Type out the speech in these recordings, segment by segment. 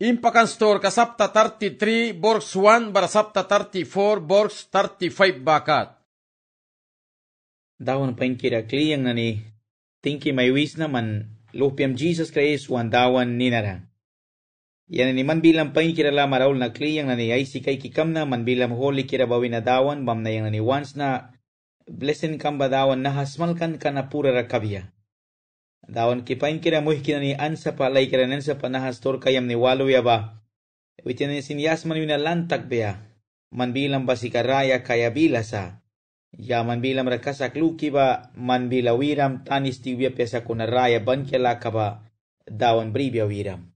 Impakan store kasapta 33 borgs 1 barasapta 34 borgs 35 bakat. Dawan painkira kliyang nani tingki may wis naman lupiam Jesus Christ wan dawan ninara. Yan ni man bilang painkira la maraul na kliyang nani ay sikay kikam na man bilang holy kira bawin na dawan bam na yang nani once na blessing kam ba dawan na hasmalkan ka na pura rakabya. Dawan ki painkira muh kinani ansa palay kira nensa panahastor kayam ni walo ya ba. Witin ni sinyas man yun lantak beya. Man bilang basikaraya kaya bilasa. Ya man bilang rakasak luki ba man bila wiram tanis tiwia pesa kuna raya bankela kaba dawan bribya wiram.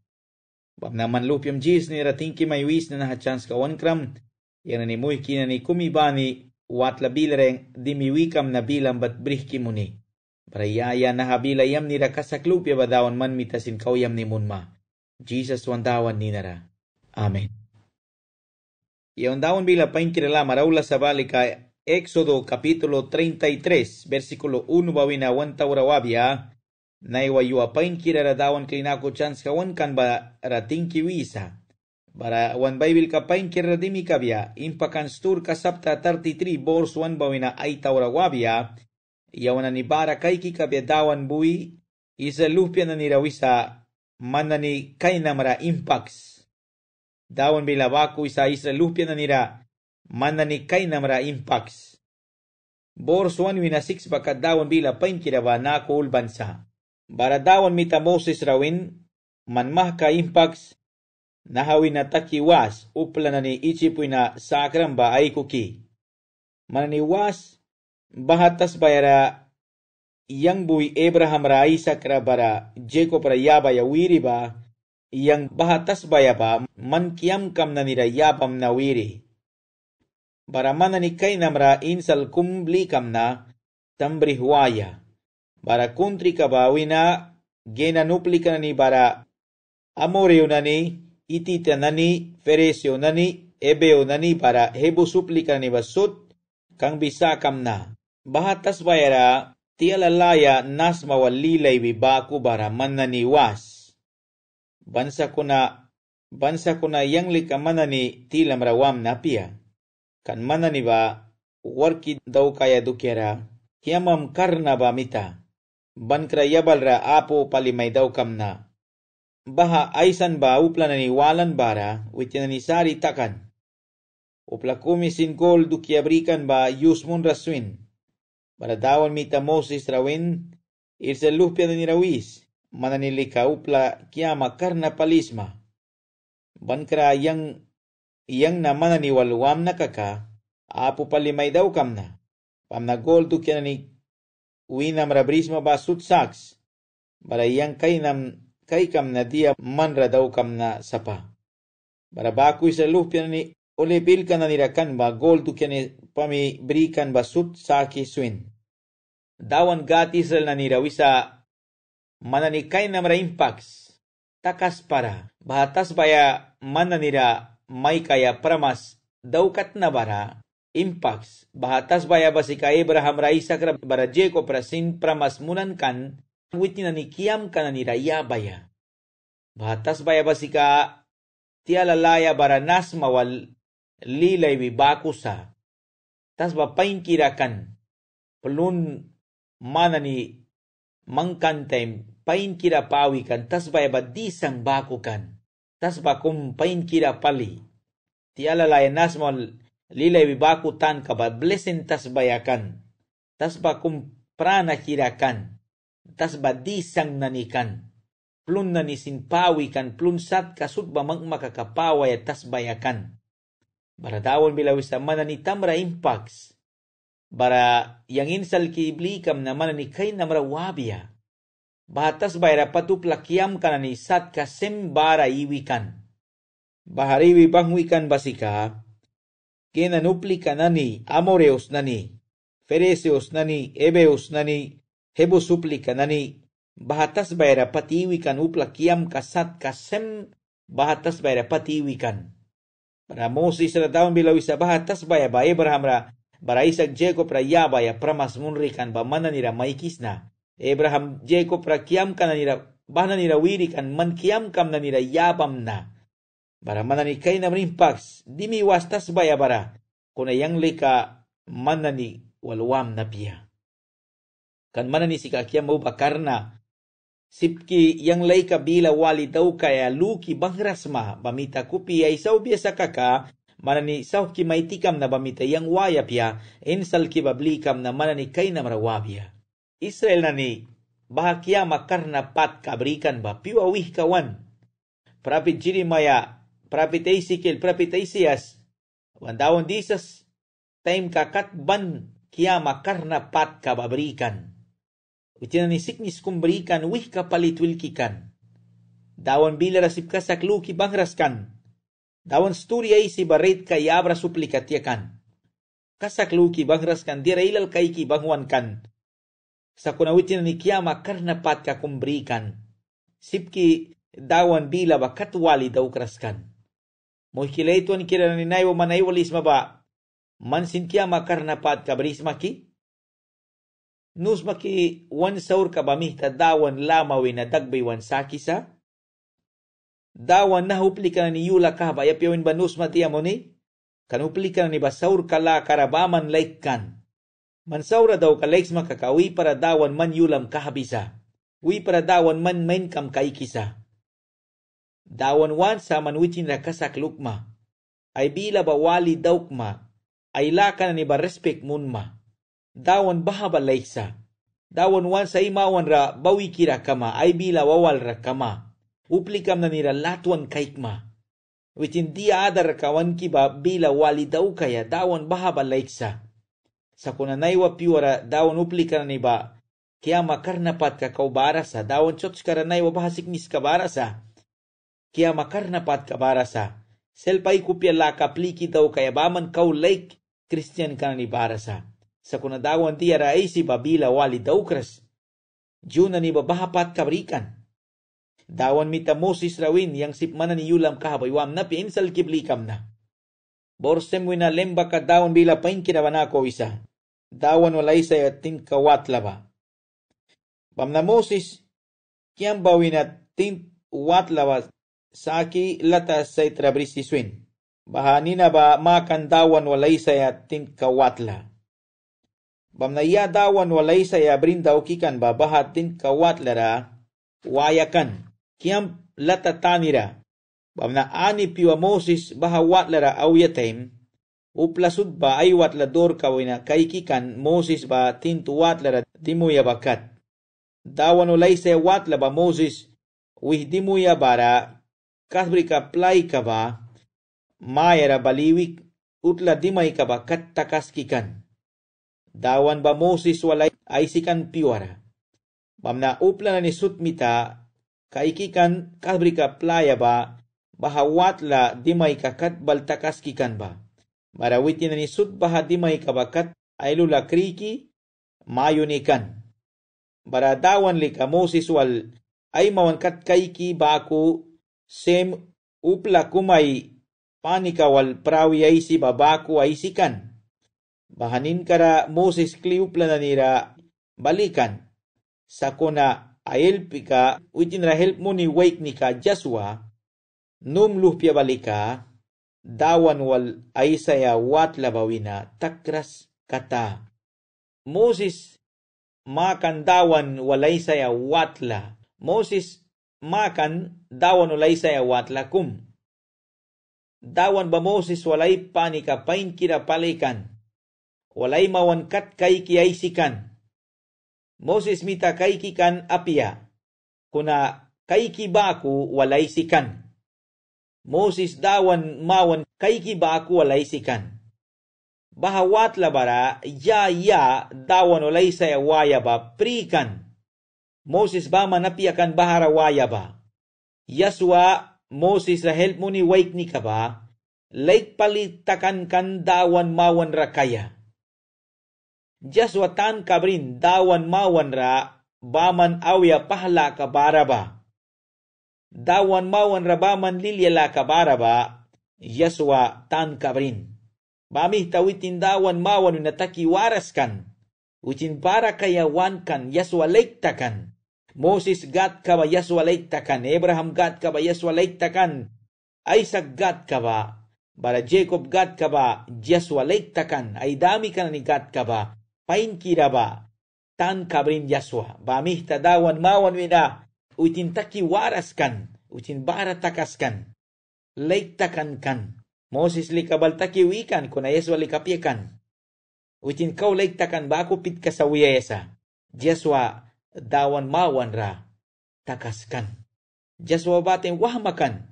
Bam na man lupiam jis ni ratingki may wis na nahachans ka 1 kram. Yan ni muh kinani kumibani watla bilareng dimiwikam na bilang bat brihki muni. Parayaya na habila yam ni rakasak lupya ba dawan man mitasin kauyam ni munma. Jesus wan dawan ninara. Amen. Yaon dawan bila painkirala maraula sa balika Éxodo capítulo 33 versículo 1 bawina 1 taurawabia naiwa yua painkira dawan klinako chance kawan kan ba ratingki wisa. Bara wan Bible ka painkira dimi kabia impakan stur kasapta 33 bors 1 bawina ay taurawabia. Yawan ni bara kaiki kabia dawan bui isa lupia na nirawisa manani kay namara impacts. Dawan bila baku isa lupia na nira manani kay namara impacts. Bors 1 wina 6 baka dawan bila painkira ba nako ulbansa. Bara dawan mita Moses rawin manmah ka impacts nahawin na takiwas upla na ni ichipoy na sakram ba ay kuki. Mananiwas bahatas bayara yang bui Abraham ra Isaac ra bara Jacob ra yaba ya wiri ba yang bahatas baya ba man kiam kam na nira yabam na wiri. Bara mana ni kay namra insal kumbli kam na tambri huwaya. Bara kuntri ka ba wina gena nupli ka na ni bara amoreo na ni itita na ni feresio na ni ebeo na ni bara hebo supli ka ni basut kang bisa kam na. Bahatas bayara tialalaya nas mawalilay bibaku bara mananiwas. Bansa ko na yang lika manani tilam rawam na pia. Kan manani ba warki daw kaya dukera kiamam karna ba mita. Bankra yabal ra apo palimay daw kam na. Baha aisan ba upla naniwalan bara witinanisari takan. Upla kumisin kol dukiabrikan ba yusmun raswin. Bara dawan mita Moses rawin, irsa lupia na nirawis, mananilika upla kiama karna palisma. Bankra yang na mananiwaluam na kaka, apo palimay daw kam na. Pam na gol tu kya na ni winam rabrisma ba sutsaks, bara yang kay kam na dia manra daw kam na sapa. Bara baku isa lupia na ni ulepil ka na nirakan ba gol tu kya ni pami berikan basut saki swin. Dawan gat Israel na nirawisa mananikay na mara impacts. Takas para. Bahatas baya mananira may kaya pramas daukat na bara impacts. Bahatas baya basika Abraham ra Isaac ra bara Jacob ra sin pramas munan kan wit na nikiam ka na niraya baya. Bahatas baya basika tialalaya bara nas mawal lilay bibakusa. Tas bapain kirakan pelun mana ni mangkantem pain kira pawikan tas baya disang bakukan. Tas bakum pain kira pali. Tiala laya nas mal lilay bibakutan ka ba blessing tas bayakan. Tas bakum prana kirakan. Tas disang nanikan. Plun nanisin pawikan plun sat kasut ba makakapaway tas bayakan. Baradawon bila wisa mananitam ra impacts. Bara yang insal kiiblikam na mananikay na marawabia. Bahatas bayra patupla kiam kanani sat kasem bara iwikan. Bahariwi bangwikan basika. Kinanupli kanani amoreos nani. Fereseos nani, ebeos nani, hebosupli kanani. Bahatas bayra patiwikan upla kiam kasat kasem. Bahatas bayra patiwikan. Para Moses ra dawn bila wisa bahatas baya ba Abraham ra bara Isaac Jacob ra yaba ya pramas munrikan ba mananira maikisna. Abraham Jacob ra kiam kananira bahananira wirikan man kiam kam nanira yabam na. Bara manani kay na mrimpags, di mi wastas baya bara, kuna yang leka manani walwam na piya. Kan manani si kakya mo bakarna, sipki yang leka bila wali daw kaya luki bangrasma, bamita kupi ay saw biasa kaka, manani saw ki maitikam na bamita yang waya piya, ensal ki bablikam na manani kay na marawabya. Israel nani, bahagia makarna pat kabrikan ba, piwawih kawan. Prophet Jeremiah, Prophet Ezekiel, Prophet Isaias, wandawon disas, time kakat ban kia makarna pat kababrikan. Ujian ni siknis kumberikan wih kapalit wilkikan. Dawan bila rasip kasak luki bangraskan. Dawan sturi ay si barit kay abra suplikatyakan. Kasak luki bangraskan dira ilal kay ki bangwankan. Sa kunawitin ni kia makarna pat ka kumberikan. Sipki dawan bila bakat wali daw kraskan. Mohikila ito ni kira ni naiwa manaiwalis maba. Mansin kia makarna pat kabris maki. Nus maki wan saur kabamihta dawan lamawin na dagbay wan sakisa. Dawan na huplika ni yula kahba yapyawin ba nus mati amoni. Kan huplika ni ba saur kala karabaman laikkan. Man saura daw ka laiks makakawi para dawan man yulam kahabisa. Wi para dawan man main kam kaikisa. Dawan wan sa manwitin na kasak lukma. Ay bila ba wali daukma. Ay lakan ni ba respect munma. Dawan bahaba laiksa. Dawan wan sa imawan ra bawi kira kama. Ay bila wawal ra kama. Uplikam na nira latuan kaikma. Witin dia adar kawan kiba bila wali daw kaya dawan bahaba laiksa. Sa kunanaywa piwara dawan uplikam ni ba. Kaya makarnapat ka kaubarasa. Dawan chots karanaywa bahasiknis kabarasa. Kaya makarnapat kabarasa. Selpay kupya la kapliki daw kaya baman kau like Christian ka ni barasa. Sa kunadawan tiya raay si babila wali daw kras. Diyo na ni babahapat kabrikan. Dawan mita Moses rawin yang sipmana ni yulam kahabaywam na piinsal kiblikam na. Borsem wina lemba ka dawan bila pain kinabanako isa. Dawan walay sa yatin kawatla ba. Bam na Moses kiyang bawin at tin watla ba. Saki lata sa itrabris iswin. Bahanina ba makan dawan walay saya tin kawatla. Bamnaya dawan walay saya brindaw kikan ba bahatin kawatla ra wayakan. Kiyam lata tanira. Bamna ani piwa Moses bahawatla ra awyataim. Uplasud ba ay watla dor kawina kaikikan Moses ba tin tuwatla ra dimuya bakat. Dawan walay saya watla ba Moses wih dimuya bara. Kasbri ka play ka ba, mayara baliwik, utla dimay ka ba kattakaskikan. Dawan ba Moses walay ay sikan piwara. Bamna upla na ni sutmita, kaikikan kasbri ka playa ba, bahawatla dimay ka katbal takaskikan ba. Marawitin na ni sut baha dimay ka ba kat ay lula kriki, mayunikan. Bara dawan li ka Moses wal ay mawankat kaiki baku, sem upla kumay panikawal prawi ay si babaku ay sikan. Bahanin kara Moses kli upla na nira balikan. Sakuna ayelpika witin ra help mo ni wake ni ka Joshua num luhpya balika dawan wal ay saya watla bawina takras kata. Moses makan dawan walay saya watla. Moses makan dawan walay saya watla kum. Dawan ba Moses walay panika pain kira palikan. Walay mawankat kay kiyay sikan. Moses mita kay kikan apia. Kuna kay kibaku walay sikan. Moses dawan mawan kay kibaku walay sikan. Bahawatla bara ya dawan walay saya waya ba prikan. Moses ba manapiakan bahara waya ba. Yaswa Moses ra help mo ni wake ni ka ba. Lake palitakan kan dawan mawan rakaya. Yaswa tan kabrin dawan mawan ra baman awya pahla ka bara ba. Dawan mawan ra baman lilyala ka bara ba. Yaswa tan kabrin. Bamih tawitin dawan mawan nataki waras kan. Ucin para kayawan kan Yaswa lake takan. Moses gat ka ba Yaswa lake takan. Abraham gat ka ba Yaswa lake takan. Isaac God ka ba? Bara Jacob God ka ba? Joshua lektakan, ay dami ka na ni God ka ba? Pain kira ba? Tan kabrin Joshua, bamih tadawan mawan wina, utin taki waras kan, utin bara takas kan, lektakan kan. Moses likabal taki wikan, kuna Yeswa likapyakan. Utin kau lektakan ba ako pit ka sa wiyesa. Joshua dawan mawan ra, takaskan. Joshua batin wahmakan.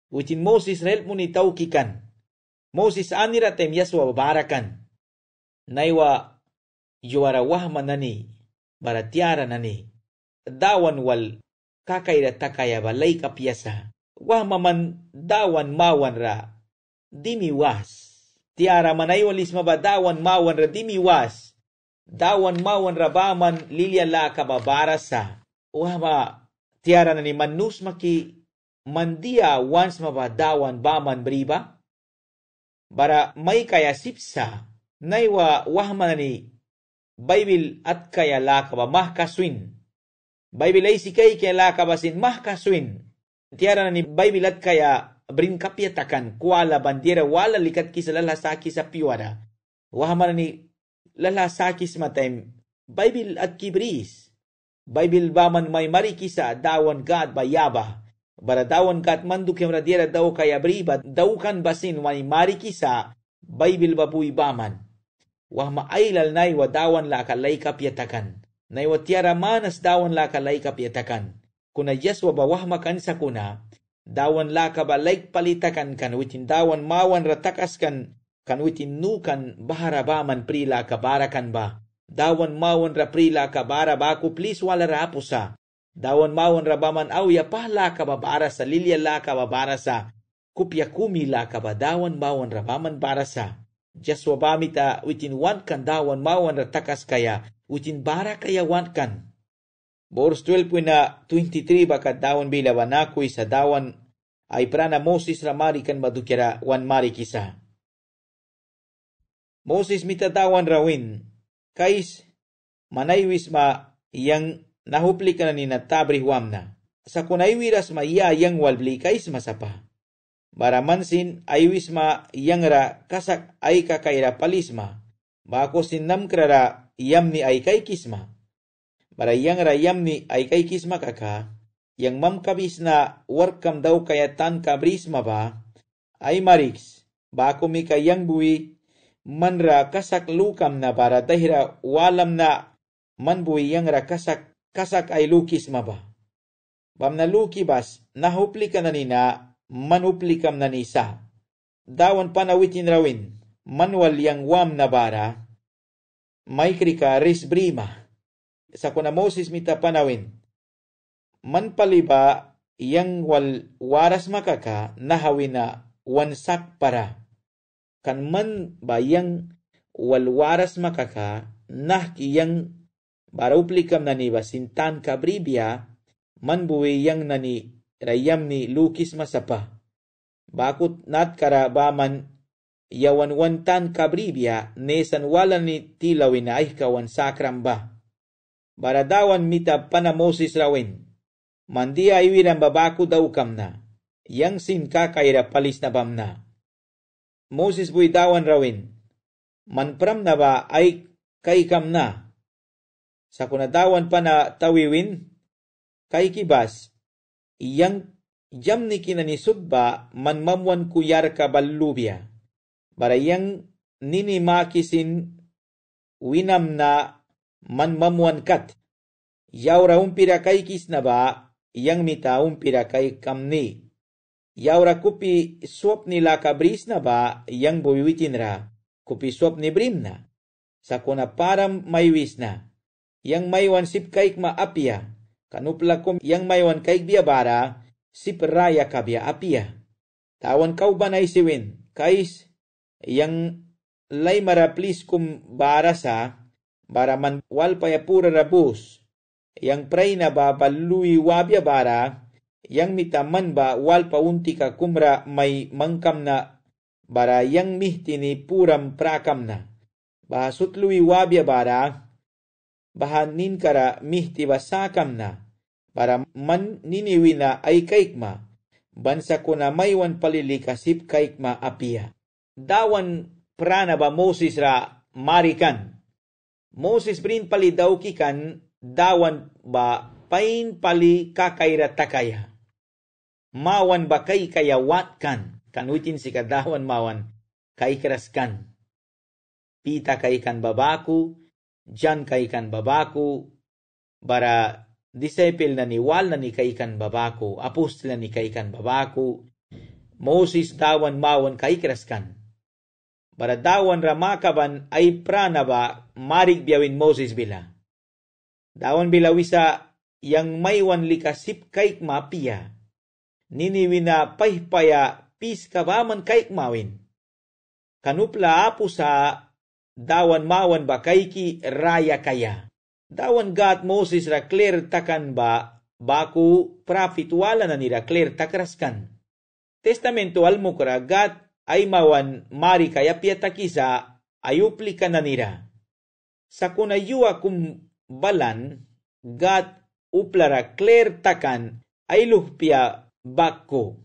Utin Moses rel mo ni taukikan. Moses anira tem Joshua babarakan. Naiwa yuara wahma nani, baratiara nani. Dawan wal kakaira takaya balay kapyasa. Wahma man dawan mawan ra, dimiwas. Tiara manaywalis mabadawan mawan ra dimiwas. Dawan mawan ra baman lilyala kababarasa. Wahma tiara nani manus maki mandia once mabadawan baman briba. Bara may kaya sipsa. Naiwa wahma nani Bible at kaya lakaba mahkaswin. Bible ay sikay kaya lakabasin mahkaswin. Tiara na ni Bible at kaya brin kapyatakan kuala bandera wala likat ki sa lalasaki sa piwara. Wahama na ni lalasaki sa matay Bible at kibris. Bible baman may marikisa dawan God bayaba. Bara dawan God manduk yung radira daw kaya briba daw kan basin may marikisa Bible babuy baman. Wahma ailal naiwa dawan la kalay kapyatakan. Naiwa tiara manas dawan la kalay kapyatakan. Kuna Yeswa ba wahma kan sa kuna, dawan la ka ba laik palitakan kan witin dawan mawan ratakas kan witin nukan bahara baman prila kabarakan ba. Dawan mawan ra prila kabara ba ku please wala rapusa. Dawan mawan ra baman awya pahla ka ba bara sa lilya la ka ba bara sa kupya kumila ka ba dawan mawan ra baman bara sa. Joshua bamita witin wan kan dawan mawan ratakas kaya witin bara kaya wan kan. Verse 12:23 baka dawan bila wanakoy sa dawan ay prana Moses ramari kan madukira wan mari kisa. Moses mita dawan rawin kais manayvis ma yang nahupli ka na ni natabri huamna. Sa kunaywiras ma iya yang walbli kais masapa. Baramansin aywis ma yang ra kasak ay kakaira palisma. Bako sinam krara yamni ay kay kisma. Bara yang ra yamni ay kay kisma kaka. Yang mamkabis na warkam daw kaya tan kabrisma ba. Ay mariks. Bako mi kayang bui manra kasak lukam na bara dahira walam na manbui yang ra kasak ay lukisma ba. Bam na luki bas nahupli ka na nina manuplikam na nisa. Dawan panawitin rawin, manual yang wam na bara, may krika risbrima. Sa kuna Moses mita panawin, man paliba yang wal waras makaka nahawin na wansak para. Kan man ba yang wal waras makaka nahki yang baruplikam na ni basintan kabribya, man buwi yang nani rayam ni lukis masapa. Bakut nat kara baman yawan wantan kabribya nesan wala ni tilawin na ay kawan sakram ba. Baradawan mita pana Moses rawin. Mandia iwiran babaku daw kam na. Yang sin kakaira palis na bam na. Moses buy dawan rawin. Manpram na ba ay kay kam na. Sa kunadawan pa na tawiwin kay kibas. Yang jam ni kinanisud ba man mamwan kuyar ka balubya. Barayang nini makisin winam na man mamwan kat. Yaura umpira kay kis na ba yang mita umpira kay kamni. Yaura kupi swap nila kabris na ba yang buwiwitin ra. Kupi swap ni brim na. Sa kuna param maywis na. Yang maywan sip kay maapya. Kanuplakom yang maywan kaig biabara, si peraya kabia apia. Tawan kau banay siwin, kais yang lay maraplis kum barasa, baraman wal payapura rabus, yang pray na ba balui wabia bara, yang mitaman ba wal paunti ka kumra may mangkam na, bara yang mihtini puram prakam na. Bahasut lui wabia bara, bahanin kara mihti basakam na, para man niniwi na ay kaikma, bansa ko na maywan palilikasip kaik maapia. Dawan prana ba Moses ra marikan. Moses brin pali daw kikan, dawan ba pain pali kakaira takaya. Mawan ba kay kaya watkan, kanuitin si kadawan mawan kay keraskan. Pita kay kan babaku, Jan kay kan babaku, bara disciple na niwal na ni kay kan babaku, apostol na ni kay kan babaku, Moses dawan mawan kay keraskan. Bara dawan ramakaban ay prana ba marig biyawin Moses bila. Dawan bila wisa yang maywan likasip kaik mapia. Niniwina paypaya pis kabaman kaik mawin. Kanupla apu sa dawan mawan ba kaiki raya kaya. Dawan gat Moses ra clear takan ba baku prophet wala na nira clear takraskan. Testamento almukra gat ay mawan mari kaya piatakisa ayupli ka na nira. Sa kunayua kum balan, gat uplara clear takan ay luhpia bakko.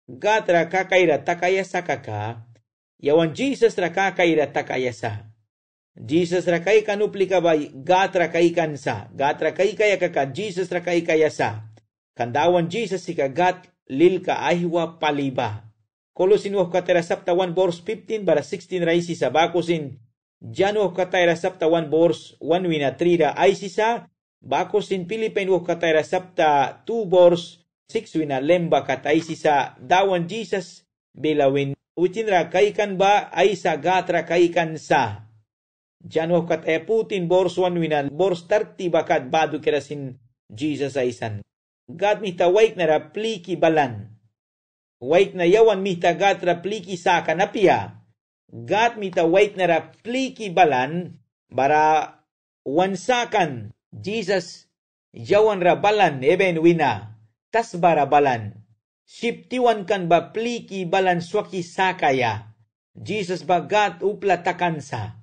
Gat ra kakaira takaya sakaka, yawan Jesus ra kakaira takaya sa. Jesus ra kay kanupli ka ba, gat ra kay kansa. Gat ra kay kaya kaka, Jesus ra kay kaya sa. Kandawan Jesus si kagat lil ka ahwa paliba. Kolosin katera sapta 1 verse 15 bara 16 raisi sa bakosin Jano katera sapta 1 verse 1 wina 3 ra aisi sa bakosin Philippine katera sapta 2 verse 6 wina lemba kataisi sa dawan Jesus bilawin utin ra kaikan ba ay sa gatra kaikan sa Jano kataya Putin verse 1 wina verse 30 bakat badu kerasin Jesus aisan God mitawaik na ra pliki balan wait na yawan mita gat rapliki sa kanapia. Gat mita wait na rapliki balan bara wansakan Jesus yawan rabalan eben wina tas bara balan. Siptiwan kan ba pliki balan swaki sakaya. Jesus bagat upla takansa.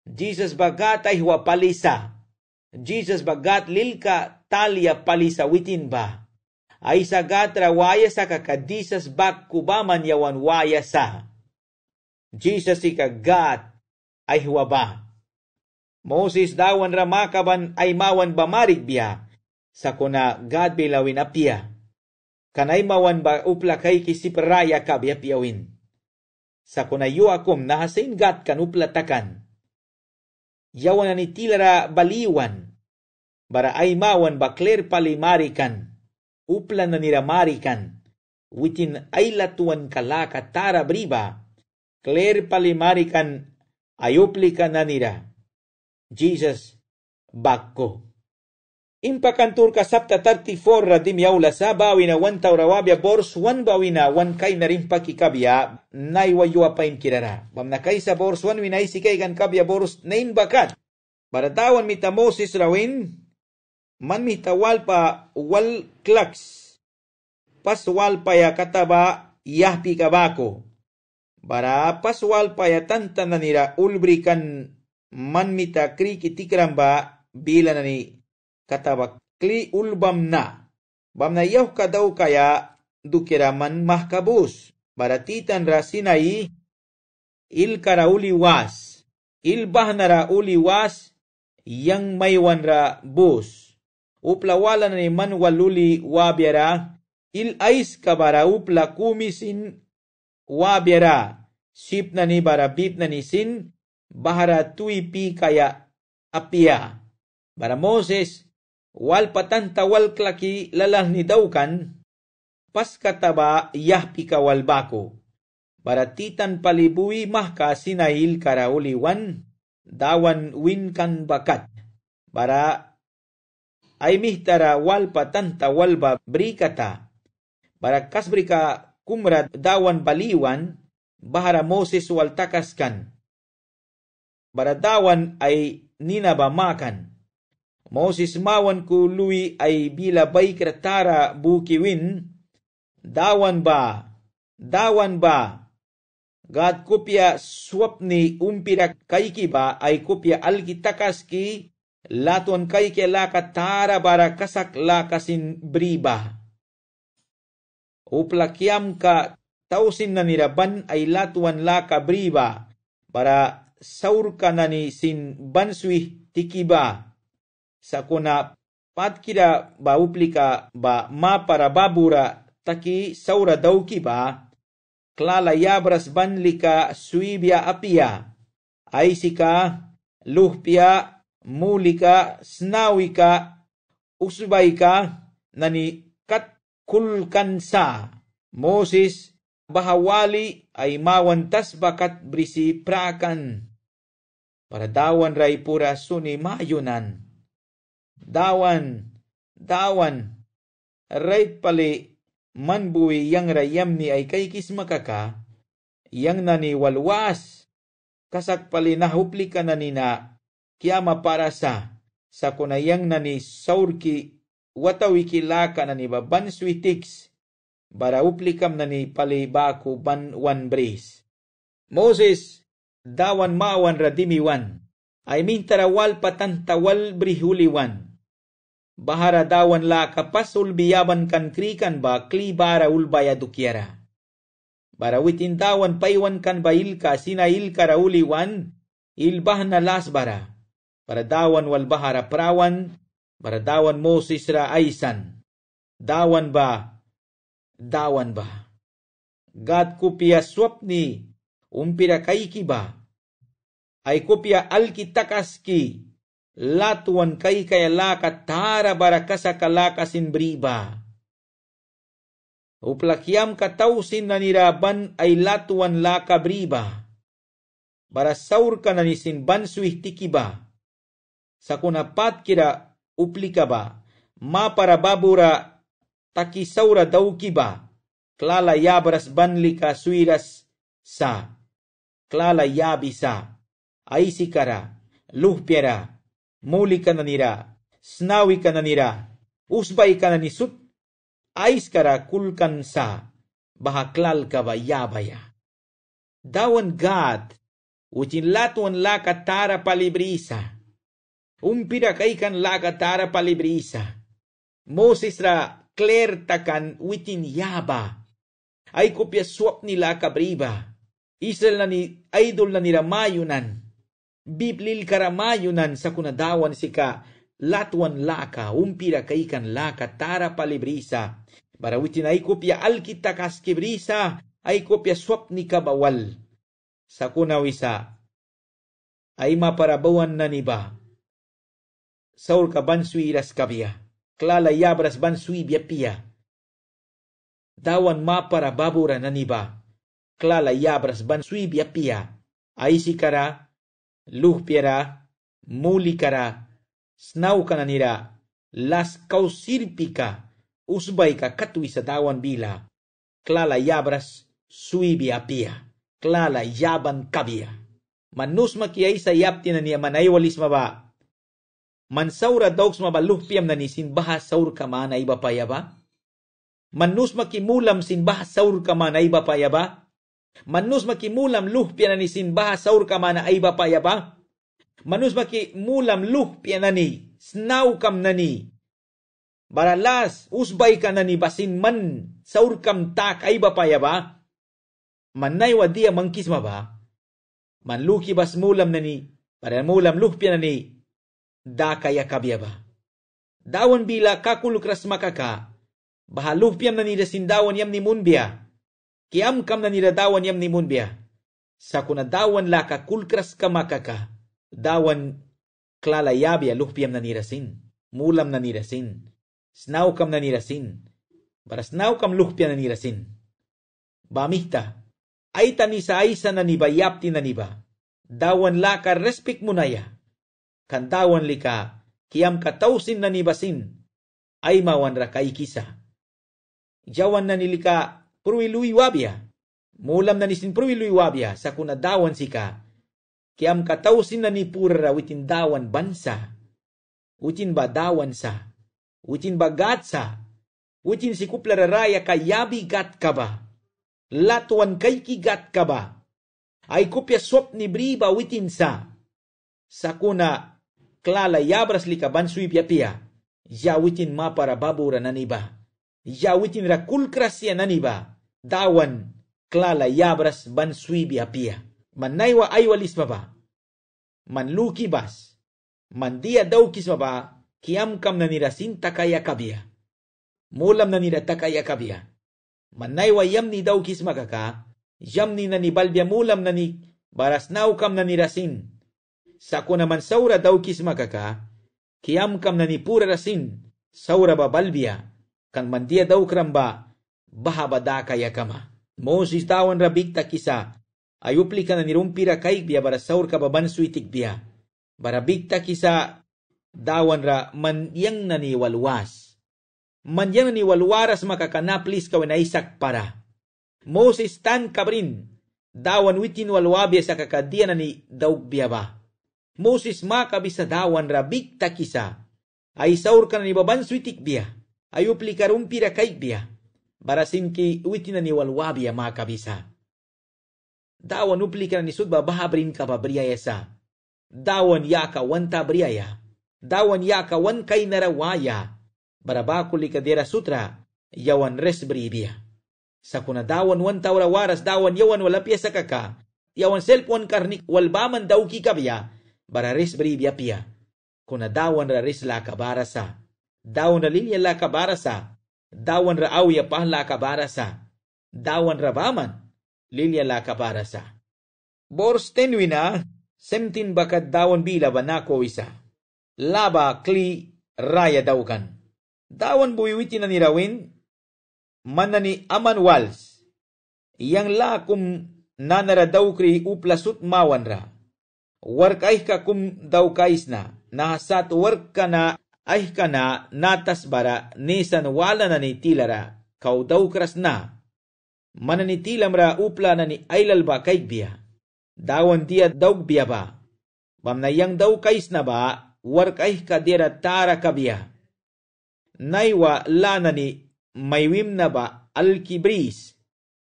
Jesus bagat ay huwa palisa. Jesus bagat lilka talia palisa witin ba. Ay sa gatra waya sa kakadisas bak kubaman yawan waya sa. Jesus ikagat ay huwaba. Moses dawan ramakaban ay mawan bamarig biya. Sa kuna God bilawin apia. Kanay mawan ba upla kay kisipraya kabya piyawin. Sa kuna yuakum nahasin gat kan upla takan. Yawan na ni tilara baliwan. Bara ay mawan ba clear palimarikan. Uplan na niramarikan, witin ay latuan kalaka tara briba, clear palimarikan, ayuplikan na nira. Jesus, bakko. Impakantur ka sapta 34 radim yaula sa bawi na 1 taurawabya bors 1 bawi na 1 kay na rin pakikabya, naywayua pa kirara. Bam na kay sa bors 1 winay sikay kan kabya bors 9 bakat. Baratawan mita Moses rawin, man mitawal pa wal klaks paswal pa ya kataba yahpi kabako bara paswal pa ya tanta na nira ulbrikan man mita kri kitikram ba bila na ni kataba kli ulbam na bam na yaw kadaw kaya dukiraman mahkabus bara titan ra sinai il kara uliwas il bahnara uliwas yang maywan ra bus upla wala na ni man waluli wabiara, il ais kabara upla kumisin wabiara, sip na ni bara bip na ni sin, bahara tuipi kaya apia. Bara Moses, wal patanta wal klaki lalah ni daukan, pas kataba yahpi kawal bako. Bara titan palibui mahka sinahil karauliwan, dawan winkan bakat. Bara ay mihtara walpa tanta walba brikata. Barakas brika kumrad dawan baliwan, bahara Moses wal takaskan. Baradawan ay ninabamakan. Moses mawan ku lui ay bila bay kratara bukiwin, dawan ba, God kopya swapni umpira kaikiba ay kopya alkitakaski, latuan kay kela katara bara kasak lakasin briba. Uplakiam ka tausin na niraban ay latuan la kabriba, para saur ka na ni sin banswi tikiba. Sakuna patkira ba uplika ba ma para babura taki saura daw kiba, klala yabras banlika suibya apia, ay sika luhpia mulika snawika usbay ka nani kat kulkansa. Moses bahawali ay mawantas bakat brisi prakan, para dawan ray pura suni mayunan. Dawan ray pali manbui yang rayam ni ay kaykis makaka, yang nani walwas kasak pali nahupli ka na nina kiyama para sa kunayang nani saurki watawiki laka na ni baban switiks, bara uplikam na ni pali baku ban wan bris. Moses dawan mawan radimiwan, ay mintarawal patantawal brihuliwan. Bahara dawan la kapasul biyaban kan krikan ba kli bara ulbaya dukiara. Bara witin dawan paiwan kan ba ilka sina ilka rauliwan, ilbah na las bara. Para dawan wal bahara prawan, para dawan Moses ra aisan. Dawan ba. Gad kupia swapni umpira kaiki ba. Ay kupia alkitakaski, latuan kay kaya laka tara barakasa kalakasin briba. Uplakiam katausin na niraban ay latuan laka briba, bara saur ka na nisin banswih tikiba. Sa kunapat kira uplika ba, ma para babura taki saura daw kiba, klala yabras banlika suiras sa, klala yabisa, ay sikara, luhpera, muli ka na nira, snawi ka na nira, usbay ka na nisut, ais kara kulkan sa, bahaklal ka ba yabaya. Dawan God, utin latuan laka tara palibrisa, umpira kaikan laka tara palibrisa. Moses ra clear takan witin yaba, ay kopya swap nila kabriba. Israel na ni idol na nira mayunan, biblil karamayunan sa kunadawan sika latuan laka, umpira kaikan laka tara palibrisa. Barawitin ay kopya alkitakas kibrisa, ay kopya swap ni kabawal. Sa kunawisa, ay maparabawan na niba. Saur ka bansui ras kabia, klala yabras bansui biapia. Dawan maparababura na niba, klala yabras bansui biapia. Ay sikara, luhpiara, mulikara, snaw ka na nira, las kausirpika, usbay ka katwi sa dawan bila, klala yabras suibi apia, klala yaban kabia. Manus makiyay sa yapti na niya manaywalis maba, mansaura dogs mabaluhpiam na ni sinbaha saur kama na iba payaba, manus makimulam sinbaha saur kama na iba payaba, manus makimulam luhpia na ni sinbaha saur kama na iba payaba, manus makimulam luhpia na ni snaw kam na ni, baralas usbay ka na ni basin man saur kam tak ay bapaya ba? Manaywa dia mangkis ba? Manluki bas mulam na ni, para mulam luhpya na ni, da kaya kabya ba? Dawan bila kakulukras makaka, bahaluhpyam na ni dasindawan yam ni munbya, kiam kam na ni dawan yam ni munbya, sa kunadawan la kakulkras ka makaka, dawan klalayabya luhpyam na ni rasin, mulam na ni rasin, snaw kam na ni rasin, para snaw kam luhpya na ni rasin. Bamihta, ay tanisa aysa na ni bayapti na ni ba, dawan la ka respect mo na ya, kan dawan lika, kiam katausin na ni basin, ay mawan ra kay kisa. Jawan na nilika pruiluy wabya, mulam na nisin pruiluy wabya, sa kunadawan sika, kiam katausin na ni pura ra witin dawan bansa, witin ba dawan sa, witin ba gatsa, witin si kuplararaya kayabi gat ka ba, latuan kay kigat ka ba, ay kupya swap ni briba witin sa kuna klala yabras lika bansui pia, ya witin mapara babura na niba, Ya witin ra kulkrasya naniba, dawan klala yabras ban suibi apia. Man naiwa aywalis maba, man luki bas, man dia daukis maba, kiam kam nanirasin takaya kabia. Mulam nanira takaya kabia. Man naiwa yam ni daukis makaka, yam ni nanibalbia mulam nani baras nau kam nanirasin. Sako naman saura daukis makaka, kiam kam nani pura rasin, saura babalbia, kan mandia daw kramba, bahabada kaya kama. Moses tawan rabik takisa, ayupli ka na nirumpira kaig biya, bara saur ka babansuitik biya. Barabik takisa, dawan ra, man yang naniwalwas. Man yang naniwalwaras makakanaplis ka wenaisak para. Moses tan kabrin, dawan witin walwabya sa kakadiya na ni daug biya ba. Moses makabisa dawan rabik takisa, ay saur ka na ni babansuitik biya. Ayupli karumpira kaig biya. Barasin ki witin na ni walwabya makabisa. Dawan upli ka na ni sudba bahabrin ka babriyaya sa. Dawan yaka wanta briyaya. Dawan yaka wan kay narawaya. Barabakuli ka dera sutra. Yawan res bribia. Sa kuna dawan wanta waras dawan yawan walapya sa kaka. Yawan selpon karnik walbaman daw ki kabya. Bara res bribia pia. Kuna dawan ra res la kabarasa. Dawan ra linya la kabarasa. Dawan ra awya pahla kabarasa. Dawan ra baman. Lilia la kabarasa. Bors tenwina, semtin bakat dawan bila banako isa. Laba kli raya daukan. Dawan buiwiti na nirawin, manani aman wals. Yang lakum nanara daukri uplasut mawan ra. Wark ay ka kum daukais na, nahasat wark ka na ay ka na natas bara nisan wala na ni tilara, kau daukras na. Mananitilam ra upla na ni ailal ba kaig biya. Dawan dia daug biya ba. Bamnayang daw kais na ba, wark ay kadira tara kabiya. Naiwa la na ni maywim na ba alkibris.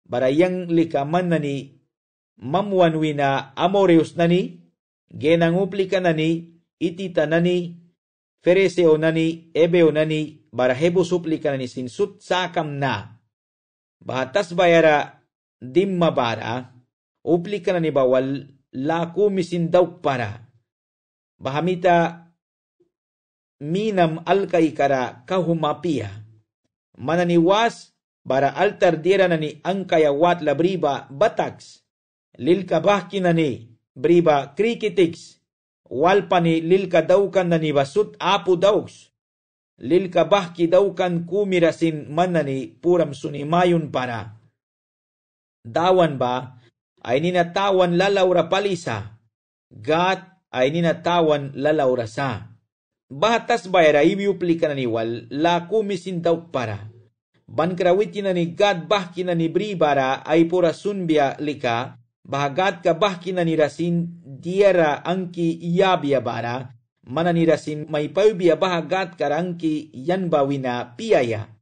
Barayang likaman na ni mamwanwi na amoreus na ni, genangupli ka na ni, itita na ni, fereseo na ni, ebeo na ni, barahebusupli ka na ni sinsut sakam na. Bahatas bayara dimma bara, upli ka na ni bawal laku misindaw para. Bahamita minam alkay kara kahumapia. Mananiwas bara altar dira na ni angkayawat la briba batags. Lilka bahki na ni briba krikitiks. Walpa ni lilka dawkan na ni basut apu daws. Lilka bahki daukan kumirasin manani puram sunimayun para. Dawan ba ay ninatawan lalaura palisa. Gat ay ninatawan lalaura sa. Batas bayara ibiupli ka na ni wal la kumisin daw para. Bankrawiti na ni gat bahki na ni bribara ay pura sunbia lika. Bahagat ka bahki na ni rasin diara angki iyabia bara. Mananirasin may paubia bahagat karangki yan bawina piyaya.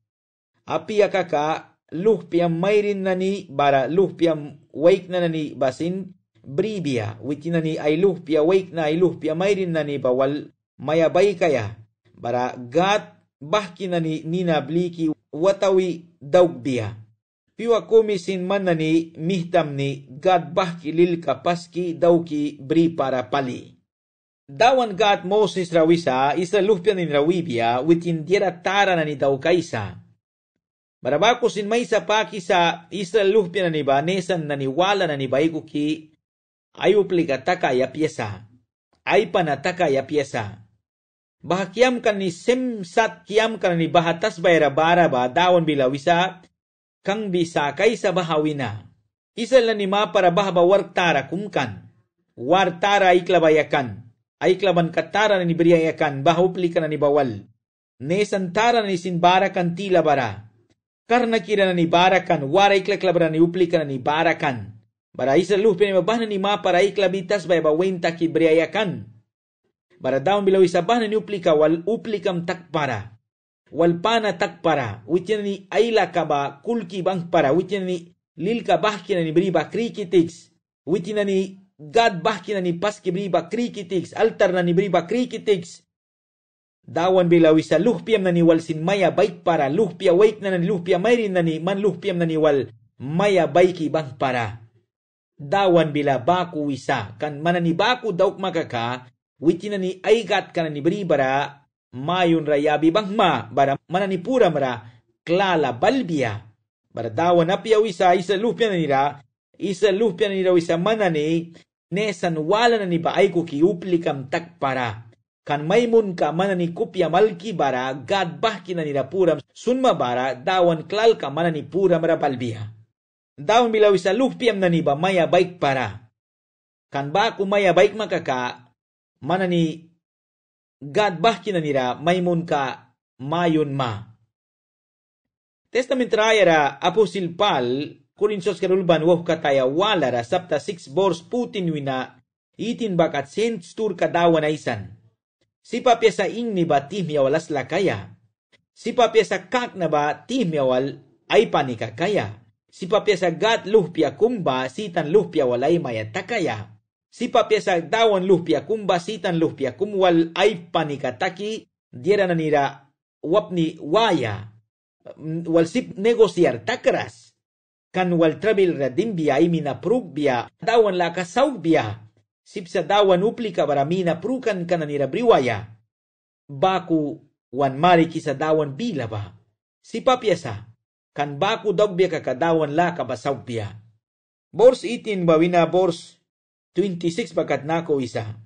Apia kaka luhpiam mayrin na ni bara luhpiam wake na ni basin bribia. Witin na ni ay luhpia wake na ay luhpia mayrin na ni bawal mayabay kaya. Bara gat bahki na ni nina bliki watawi daugbiya. Piwa kumisin man na ni mihtam ni gat bahki lil kapaski dauki bri para pali. Dawan gat Moses rawisa, isa luhpian ni rawibia, witin dira tara na ni daw kaisa. Barabako sin may sa paki sa isa luhpian na ni banesan na ni wala na ni baiku ki, ayupli ka takaya piesa, ay panatakaya piesa. Bahakiam kan ni semsat kiam kan ni bahatas bayra bara ba, dawan bilawisa, kang bisa kaisa bahawina. Isa na ni ma para bahaba wark tara kumkan, war tara iklabayakan. Ay klaban katara na ni beriyayakan, bahupli ka na ni bawal. Nesantara na ni sinbarakan tila bara. Karna kira na ni barakan, wara iklaklabara ni upli ka na ni barakan. Bara isa luhpi ni mabah na ni ma para iklabitas bay bawenta ki beriyayakan. Bara daon bilaw isa bah na ni upli ka, wal upli kam takpara. Wal pana takpara. Wityan ni ayla ka ba kulki bang para. Wityan ni lil ka bahki na ni beriba krikitiks. Wityan na ni God bahki na ni paski briba krikitiks, altar na ni briba krikitiks. Dawan bila wisa luhpiam na niwal sin maya baik para luhpia wake na luhpia mayrin na ni man luhpiam na niwal maya baiki bang para. Dawan bila baku wisa kan mana ni baku dauk makaka witi na ni aigat kan ni beri bara mayun rayabi bang ma bara mana ni pura mara klala balbia bara dawan apia wisa isa luhpia na nira wisa mana ni nesan wala na ni baay ko kiuplikam tak para. Kan maymun ka mana ni kupya malki bara gad bahki na nira puram sunma bara dawan klal ka mana ni puram ra balbiha. Dawan bila wisa luhpiam na ni ba maya baik para. Kan baku maya baik makaka mana ni gad bahki na nira maymun ka mayun ma. Testament raya ra Apostle Paul Korinsos karulban woh kataya wala ra sapta 6 bors putin wina itin bakat sens tur kadawan aisan. Sipa piasa ing ni ba tim yawalas lakaya. Sipa piasa kak na ba tim yawal ay panika kaya. Sipa piasa gat luhpia kumba sitan luhpia walay maya takaya. Sipa piasa dawan luhpia kumba sitan luhpia kumwal ay panika taki diera na nira wapni waya. Wal sip negosiar takras. Kan wal trabil radimbia ay minaprubia dawan lakasaubia. Sipsa dawan uplika bara mina prukan kana nira briwaya. Baku wan mari kisa dawan bila ba. Sipa piasa kan baku dogbia kakadawan la kabasaubia. Bors 18 bawina bors 26 bakat nako isa.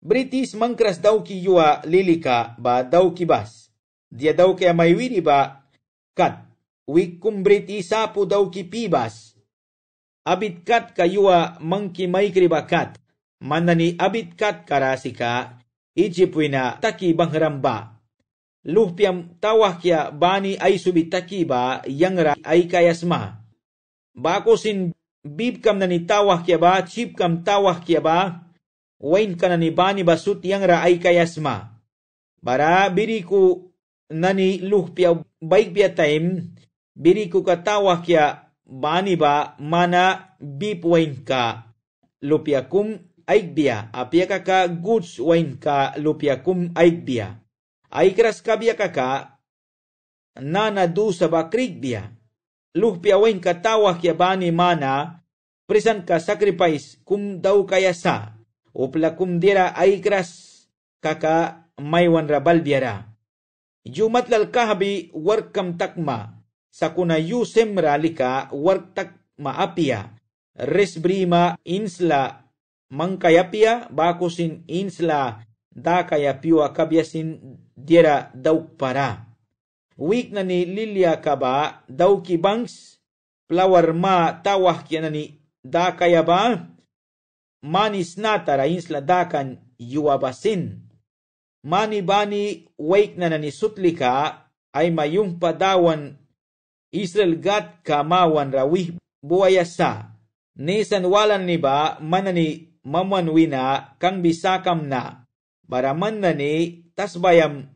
British mangkras daw ki yua lilika ba daw kibas. Dia daw kaya maywiri ba kat. Wikum British sapu daw ki pibas. Abit kat kayua mangki maykri bakat. Manani abit kat karasika. Ijipwina taki bangramba. Luhpiam tawah kya bani ay subitaki ba yangra ay kayasma. Bako sin bibkam na ni tawah kya ba, chipkam tawah kya ba, wain ka na ni bani basut yangra ay kayasma. Bara biriku nani luhpia baik pia time, biriku katawah kya bani ba mana bip wain ka lupiakum aikbia apia kaka goods wain ka lupiakum aikbia aikras kabia kaka nana du sa bakrigbia luhpia wain ka tawah kya bani mana present ka sacrifice kum daw kaya sa upla kum dira aikras kaka maywan rabal biara jumatlal kahabi warkam takma sakuna yusem ralika wartak maapia resbrima insla mangkayapia bakusin insla dakayapia kabyasin diera dauk para week na ni lilia kaba dauki bangs flower ma tawah kya na ni dakaya ba manis natara insla dakan yuwabasin mani bani week na ni sutlika ay mayung padawan Israel gat kamawan rawih buayasa. Nesan walan ni ba manani mamanwina kang bisakam na. Baraman na ni tasbayam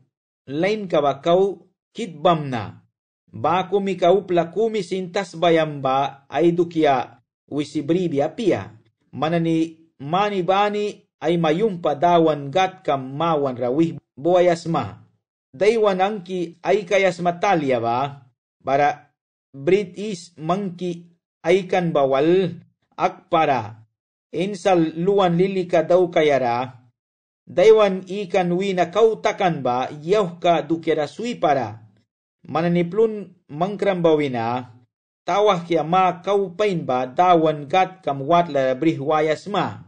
lain kabakaw kitbam na. Bakumi kaupla kumisin tasbayam ba ay dukya wisibribi apia. Manani mani bani ay mayumpa dawan gat kamawan rawih buayasma. Daywan angki ay kayas matalya ba? Bara British mangki aikan bawal akpara insal luan lilika daw kayara daywan ikan wina kautakan ba yaw ka dukera sui para mananiplun mangkram bawina tawah kya ma kaupain ba dawan gat kamwat la brihwayas ma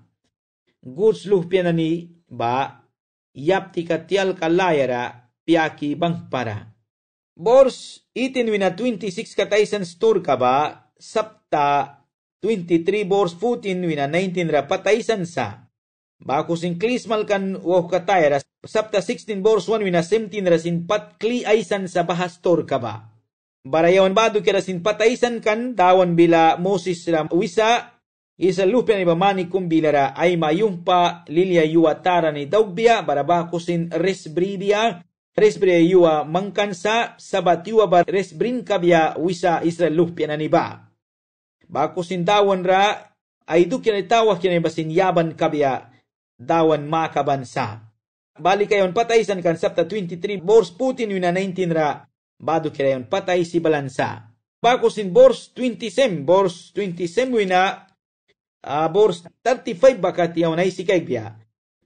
goods luhpianani ba yapti katial kalayara piaki bang para Bors, itin wina 26 kataysan store ka ba, sapta 23 bors putin wina 19 ra pataysan sa. Bako sing klismal kan woh katayra, sapta 16 bors 1 wina 17 ra sin pat kli aysan sa bahas store ka ba. Barayawan badu kira sin pataysan kan, dawan bila Moses ra wisa, isa lupian iba mani kumbilara ay mayumpa lilia yuatara ni daugbia, barabako sin resbribia, resbre yuwa mangkansa sabat yuwa ba resbrin kabya wisa Israel luhpia na niba. Bako sin dawan ra ay dukyan itawah kyan basin yaban kabya dawan makabansa. bali kayon patay san kan chapter 23 verse 14 wina 19 ra badu kirayon patay si balansa. Bako sin verse 27 wina verse 35 bakat yawan ay si kaigbiya.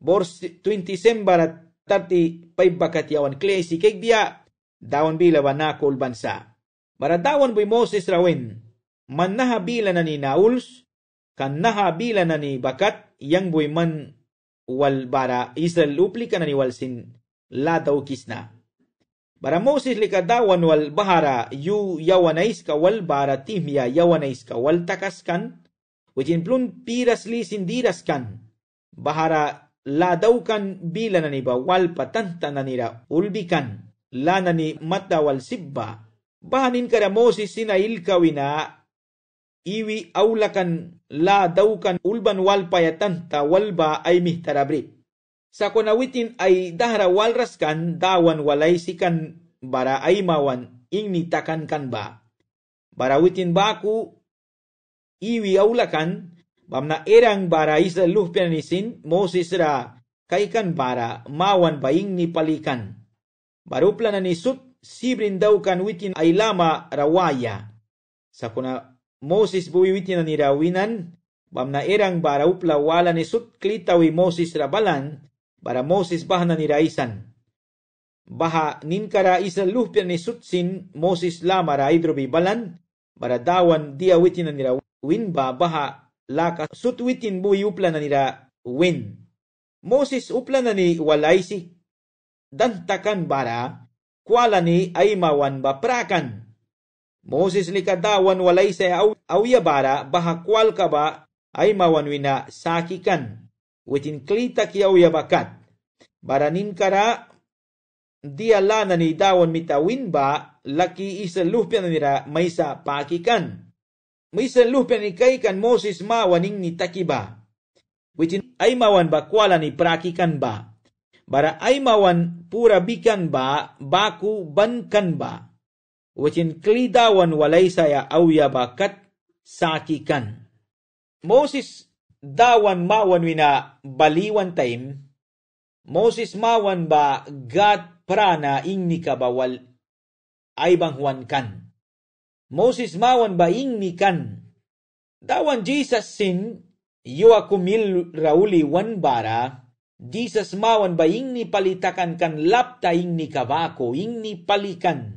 Verse 27 barat 35 bakat yawan klay si kaigbiya dawan bila wanakol bansa. Bara dawan boy Moses rawin man nahabila na ni nauls kan nahabila na ni bakat yang boy man wal bara Israel upli ka na ni wal sin ladaw kisna. Bara Moses likadawan wal bahara yu yawanais ka wal bara timya yawanais ka wal takaskan wajin plun piras li sindiras kan bahara ladaw kan bila na ni ba wal patanta na nira ulbikan lana ni mata wal sibba bahanin kada Moses sinail kawina iwi aulakan la daukan ulban wal payatan ta walba ay mihtarabri. Sa kunawitin ay dahra walraskan dawan walay sikan bara ay mawan ingni takan kan ba. Barawitin baku iwi aulakan bamna erang bara isa luh pianisin Moses ra kaikan bara mawan baing ni palikan. Barupla na ni sut sibrin daw kan witin ay lama rawaya. Sa kuna Moses buwiwitin na nirawinan, bamna erang bara upla wala ni sut klitawi Moses rabalan, bara Moses baha na niraisan. Baha ninkara isa luhpia ni sutsin Moses lama ra idrobi balan, bara dawan dia witin na nirawin ba baha laka sut witin buwi upla na nirawin. Moses upla na ni walaisi, dantakan bara, kwala ni ay mawan ba prakan. Moses likadawan walay sa awya bara bahakwal ka ba ay mawanwina sakikan. Witin klita ki awya bakat. Baranin kara diala na ni dawan mitawin ba laki isa luhpya na nira may sa pakikan. May sa luhpya ni kan Moses mawaning ni takiba. Witin ay mawan ba kwala ni prakikan ba. Bara ay mawan pura bikan ba baku bankan ba. Wacin klidawan walay saya awya bakat sakikan. Moses dawan mawan wina baliwan time. Moses mawan ba God prana ingni ka bawal ay banghuan kan. Moses mawan ba ingni kan. Dawan Jesus sin yua kumil rauli wan bara. Jesus mawan ba ingni palitakan kan lapta ingni kabako ingni palikan.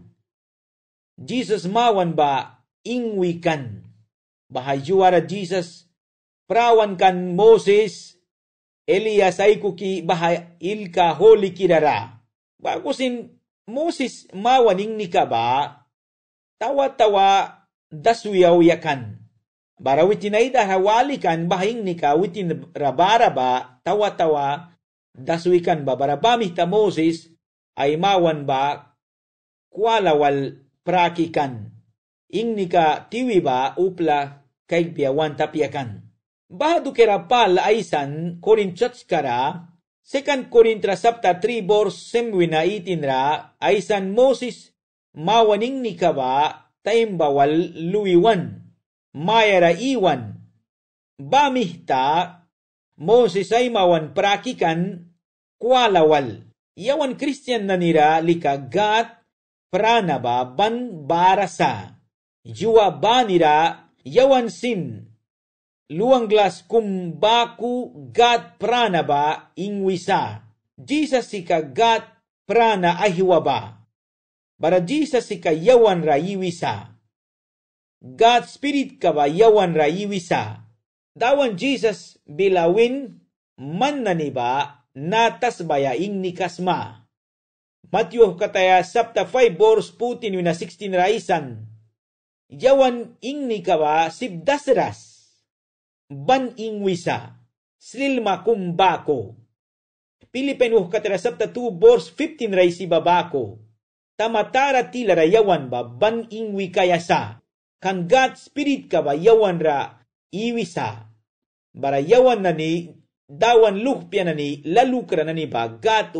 Jesus mawan ba ingwikan. Bahayuara Jesus prawan kan Moses Elias ay kuki bahay ilka holi kirara. Bagusin Moses mawan ingni ka ba tawa-tawa dasuyaw yakan. Barawitin ay dahawali kan bahing ni ka witin rabara ba tawa-tawa dasuikan ba barabami ta Moses ay mawan ba kwalawal prakikan. Ingni ka tiwi ba upla kay biyawan tapiakan. Bahadu kera pal aisan Korintios kara 2 Korintra sapta 3 verse 7 itinra aisan Moses mawaning ni ka ba taim bawal luwiwan mayara iwan bamihta Moses ay mawan prakikan kwalawal yawan Christian na nira likagat prana ba ban barasa juwa banira yawan sin luang glas kumbaku gat prana ba ingwisa Jesus sika gat prana ahiwa ba bara Jesus sika yawan ra iwisa God spirit ka ba yawan ra iwisa dawan Jesus bilawin man na ni ba natas baya ingni kasma Matthew kataya sapta 5 verse 14 wina 16 raisan. Yawan ingni ka ba sibdasras. Ban ingwisa. Slilma kumbako. Pilipenuh kataya sapta 2 verse 15 raisi babako. Tamatara tila ra yawan ba ban ingwi kayasa. Kan God spirit ka ba yawan ra iwisa. Bara yawan na ni dawan luhpya na ni lalukra na ni ba God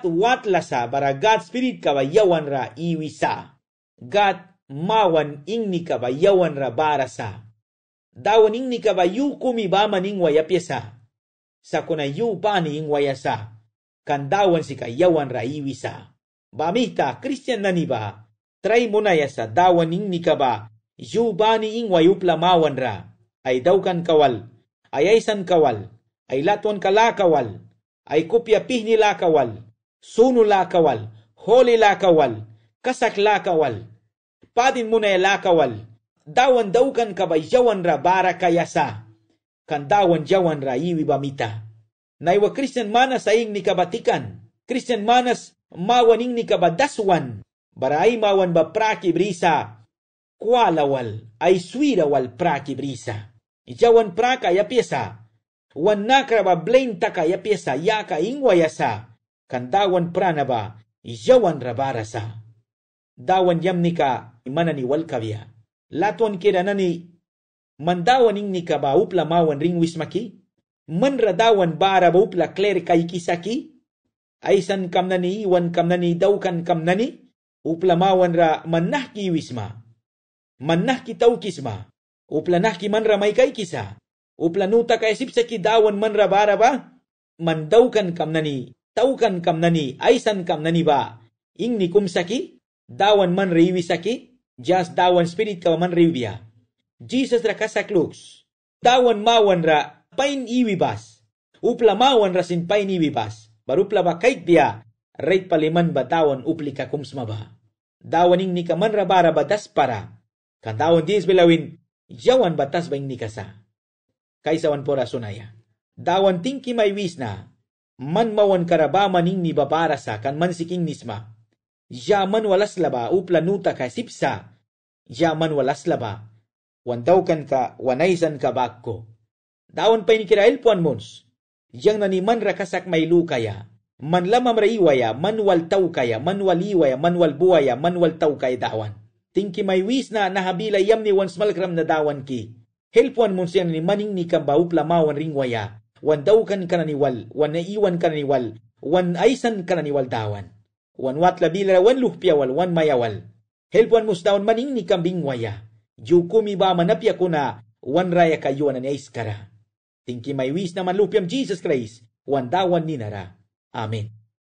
watla sa bara God spirit ka ba yawan ra iwisa. God mawan ingni ka ba yawan ra barasa. Dawan ingni ka ba yu kumi ba maning wayapyasa. Sa kuna yu pa ni ing wayasa. kandawan si kayawan ra iwisa. Bamita, Christian na ni ba? Try mo na yasa dawan ning ni ka ba? Yubani ing wayuplamawan ra. Ay daw kan kawal. Ay aysan kawal. Ay latuan kala kawal. Ay kupya pihni la kawal. Sunu la kawal. Holi la kawal. Kasak la kawal. Padin mo na la kawal. Dawan daw kan kabayawan ra bara kayasa. Kandawan jawan ra iwi bamita. Naiwa Christian manas aing ni kabatikan. Christian manas mawaning ni kabadaswan. Baray mawan ba praki brisa. Kualawal ay swirawal praki brisa. Jawan praka ya piesa. Wan nakra ba blain taka ya piesa yaka ingwayasa. Kandawan prana ba jawan rabarasa. Dawan yam nika mananiwal kavya. Latuan kira nani mandawan ing nika ba upla mawan ring wismaki. Manradawan bara ba upla klerika ikisaki. Aysan kam nani iwan kam nani daukan kam nani. Upla mawan ra manahki wisma. Manahki taukisma. Upla nahki manra may kay kisa. Upla nuta kay sipsaki dawan manra bara ba. Mandaukan kam nani. Taukan kam nani. Aysan kam nani ba. Ing ni kumsaki. Dawan man riwisaki. Just dawan spirit ka man riwya. Jesus ra kasakluks. Dawan mawan ra pain iwibas. Upla mawan ra sin pain iwibas. Barupla ba kait biya. Right paliman ba dawan upli ka kumsma ba. Dawan ing ni ka man ra bara ba das para. Kandawan dis bilawin. Jawan batas ba ing ni kasa. Kaisawan po rasunaya. Dawan tingki may wis na. Man mawan karabama ning ni babara sa kan man siking nisma. Jaman walas laba upla nuta ka sipsa. Jaman walas laba. Wandaw kan ka wanaysan ka bakko. Dawan pa inikirail puan mons. Yang naniman rakasak may lukaya. Man lamam raiwaya, manwal taw kaya, manwal iwaya, manwal buwaya, manwal taw kaya dawan. Tingki may wis na nahabila yam ni wan smalgram na dawan ki. Helpuan mons yan ni maning ni kamba upla mawan ringwaya. Wandaw kan kananiwal, wan naiwan kananiwal, wan aysan kananiwal dawan. Wan watla bila wan luhpiawal, wan mayawal. Helpuan mos dawan maning ni kambing waya. Jukumi ba manapya ko na, wan raya kayo na ni Aiskara. Tingki may wis na manlupiam Jesus Christ, wan dawan ninara. Amen.